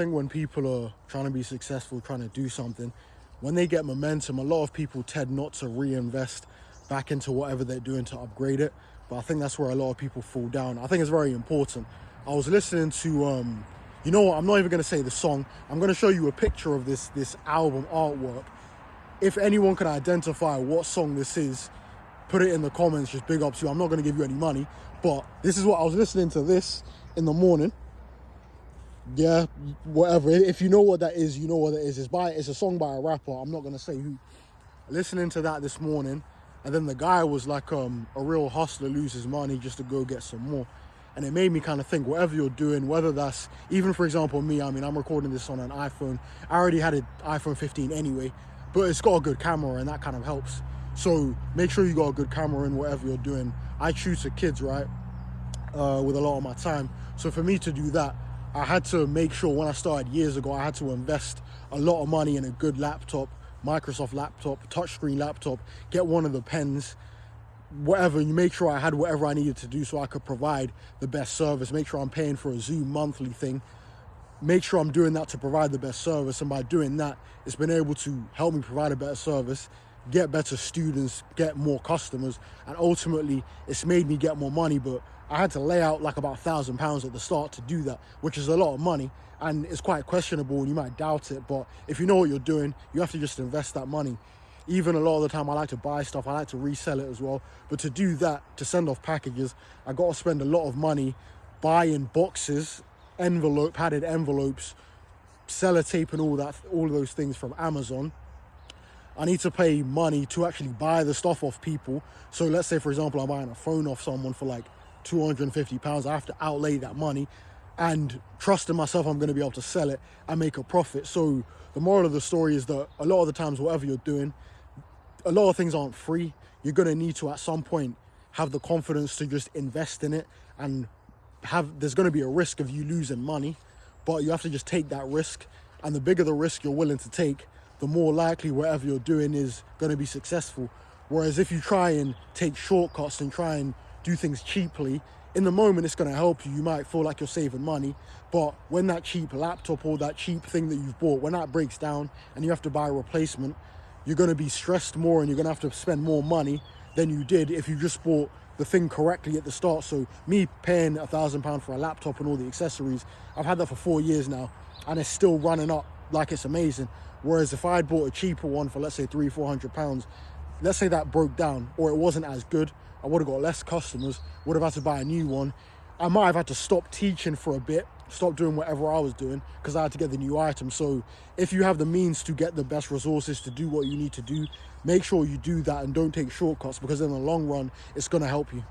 think when people are trying to be successful, trying to do something, when they get momentum, a lot of people tend not to reinvest back into whatever they're doing to upgrade it. But I think that's where a lot of people fall down. I think it's very important. I was listening to, you know what, I'm not even going to say the song. I'm going to show you a picture of this album artwork. If anyone can identify what song this is, put it in the comments, just big up to you. I'm not going to give you any money, but this is what I was listening to this in the morning. Yeah, whatever. If you know what that is, you know what it is. It's a song by a rapper. I'm not going to say who. Listening to that this morning, and then the guy was like, a real hustler loses money just to go get some more. And it made me kind of think, whatever you're doing, whether that's, even for example, me, I mean, I'm recording this on an iPhone. I already had an iPhone 15 anyway, but it's got a good camera and that kind of helps. So make sure you got a good camera in whatever you're doing. I tutor kids, right, with a lot of my time. So for me to do that, I had to make sure when I started years ago, I had to invest a lot of money in a good laptop, Microsoft laptop, touchscreen laptop, get one of the pens, whatever, and you make sure I had whatever I needed to do so I could provide the best service, make sure I'm paying for a Zoom monthly thing, make sure I'm doing that to provide the best service. And by doing that, it's been able to help me provide a better service, get better students, get more customers, and ultimately it's made me get more money. But I had to lay out like about £1,000 at the start to do that, which is a lot of money, and it's quite questionable and you might doubt it, but if you know what you're doing, you have to just invest that money. Even a lot of the time I like to buy stuff, I like to resell it as well, but to do that, to send off packages, I got to spend a lot of money buying boxes, padded envelopes, sellotape and all of those things from Amazon. I need to pay money to actually buy the stuff off people. So let's say, for example, I'm buying a phone off someone for like £250. I have to outlay that money and trust in myself I'm going to be able to sell it and make a profit. So the moral of the story is that a lot of the times, whatever you're doing, a lot of things aren't free. You're going to need to, at some point, have the confidence to just invest in it, and there's going to be a risk of you losing money, but you have to just take that risk. And the bigger the risk you're willing to take, the more likely whatever you're doing is going to be successful. Whereas if you try and take shortcuts and try and do things cheaply, in the moment it's going to help you. You might feel like you're saving money, but when that cheap laptop or that cheap thing that you've bought, when that breaks down and you have to buy a replacement, you're going to be stressed more and you're going to have to spend more money than you did if you just bought the thing correctly at the start. So me paying £1,000 for a laptop and all the accessories, I've had that for 4 years now and it's still running up like it's amazing. Whereas if I had bought a cheaper one for, let's say, £300-400, let's say that broke down or it wasn't as good, I would have got less customers, would have had to buy a new one. I might have had to stop teaching for a bit, stop doing whatever I was doing because I had to get the new item. So if you have the means to get the best resources to do what you need to do, make sure you do that and don't take shortcuts, because in the long run, it's going to help you.